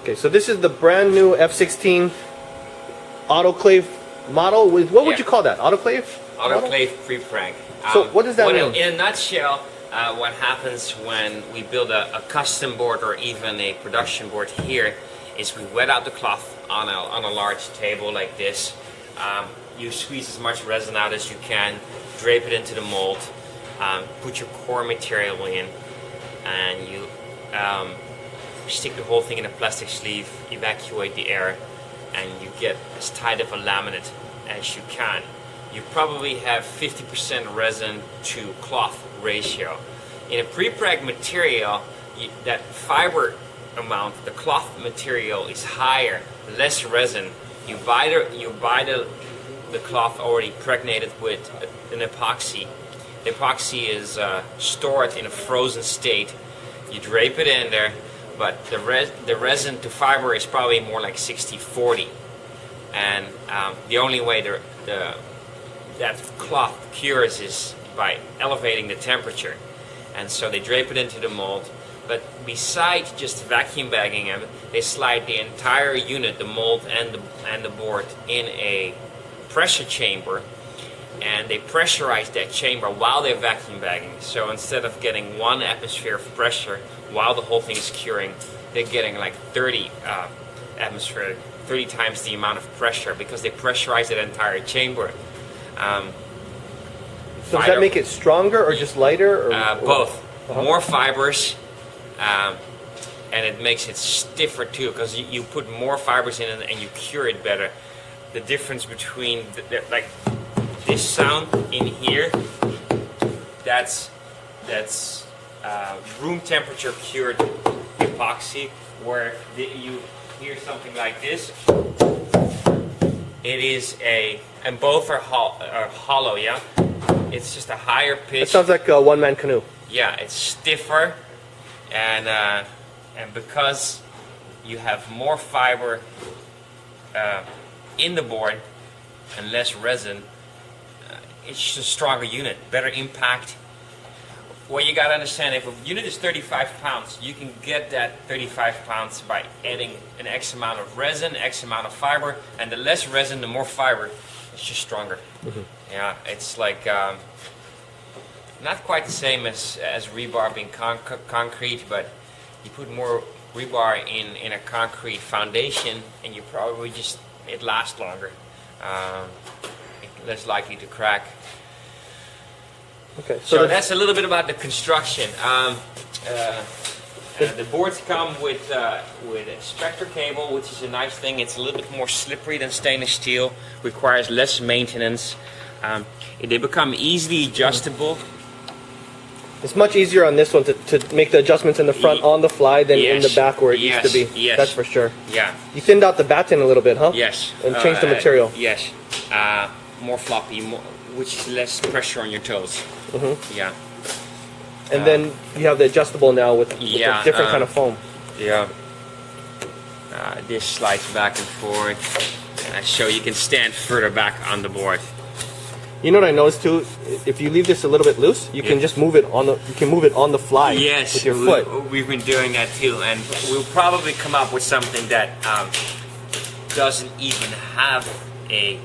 Okay, so this is the brand new F-16 autoclave model. What would you call that? Autoclave? Autoclave pre-preg. So what does that mean? In a nutshell, what happens when we build a custom board or even a production board here is we wet out the cloth on a large table like this. You squeeze as much resin out as you can, drape it into the mold, put your core material in, and you stick the whole thing in a plastic sleeve, evacuate the air, and you get as tight of a laminate as you can. You probably have 50% resin to cloth ratio. In a pre-preg material, that fiber amount, the cloth material is higher, less resin. You buy the cloth already pregnated with an epoxy. The epoxy is stored in a frozen state. You drape it in there, but the resin to fiber is probably more like 60-40. And the only way that cloth cures is by elevating the temperature. And so they drape it into the mold. But besides just vacuum bagging them, they slide the entire unit, the mold and the board, in a pressure chamber, and they pressurize that chamber while they're vacuum bagging. So instead of getting 1 atmosphere of pressure while the whole thing is curing, they're getting like 30 atmosphere, 30 times the amount of pressure, because they pressurize that entire chamber. So does that make it stronger or just lighter? Or both. More fibers, and it makes it stiffer too, because you put more fibers in and you cure it better. The difference between like this sound in here, that's room temperature cured epoxy, where you hear something like this. It is and both are hollow, yeah. It's just a higher pitch. It sounds like a one-man canoe. Yeah, it's stiffer, and because you have more fiber in the board and less resin, it's just a stronger unit, better impact. What you got to understand, if a unit is 35 pounds, you can get that 35 pounds by adding an X amount of resin, X amount of fiber, and the less resin, the more fiber. It's just stronger. Mm-hmm. Yeah, it's like not quite the same as rebar being concrete, but you put more rebar in a concrete foundation, and you probably it lasts longer. It's less likely to crack. Okay, so that's a little bit about the construction. The boards come with a Spectre cable, which is a nice thing. It's a little bit more slippery than stainless steel, requires less maintenance. They become easily adjustable. It's much easier on this one to make the adjustments in the front on the fly than in the back where it used to be. Yes. That's for sure. Yeah. You thinned out the batten a little bit, huh? Yes. And changed the material. Yes. More floppy, which is less pressure on your toes. Mm-hmm. Yeah. And then you have the adjustable now with a different kind of foam. Yeah. This slides back and forth, and so you can stand further back on the board. You know what I noticed too? If you leave this a little bit loose, you can just move it on the fly. Yes, with your foot. We've been doing that too, and we'll probably come up with something that doesn't even have a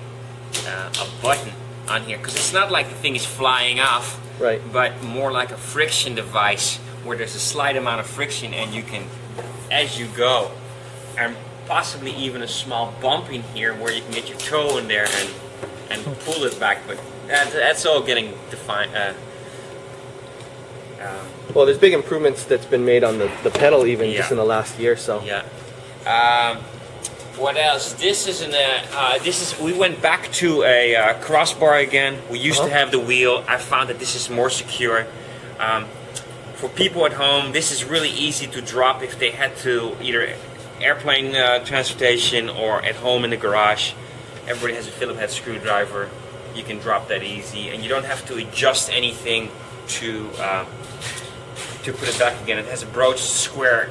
button on here, because it's not like the thing is flying off. Right. But more like a friction device, where there's a slight amount of friction, and you can, as you go, and possibly even a small bump in here where you can get your toe in there and pull it back. But that's all getting defined. Well, there's big improvements that's been made on the pedal even just in the last year. So yeah. What else? This is we went back to a crossbar again. We used to have the wheel. I found that this is more secure. For people at home, this is really easy to drop if they had to either airplane transportation or at home in the garage. Everybody has a Phillips head screwdriver. You can drop that easy, and you don't have to adjust anything to put it back again. It has a broached square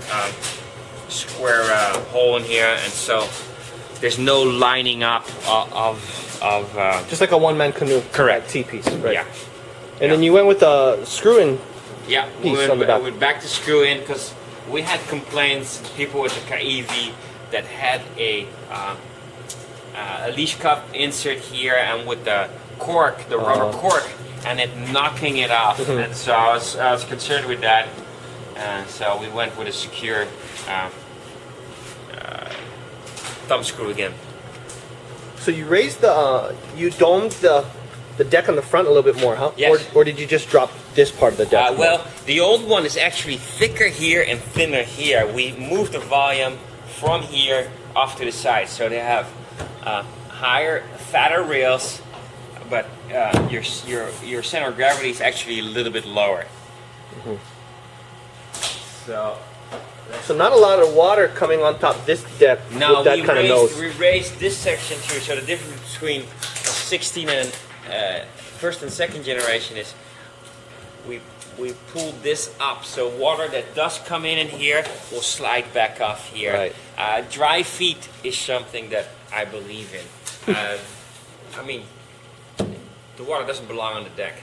hole in here, and so there's no lining up of just like a one-man canoe. Correct. T-piece, right? Yeah. And then you went with a screw-in. Yeah, piece on the back. we went back to screw in, because we had complaints, people with the EV that had a leash cup insert here and with the cork, the rubber cork, and it knocking it off. And so I was concerned with that. So we went with a secure thumb screw again. So you raised you domed the deck on the front a little bit more, huh? Yes. Or did you just drop this part of the deck? Well, the old one is actually thicker here and thinner here. We moved the volume from here off to the side, so they have higher, fatter rails, but your center of gravity is actually a little bit lower. So not a lot of water coming on top of this deck with that kind of nose. We raised this section too. So the difference between 16 and first and second generation is we pulled this up. So water that does come in here will slide back off here. Right. Dry feet is something that I believe in. I mean, the water doesn't belong on the deck.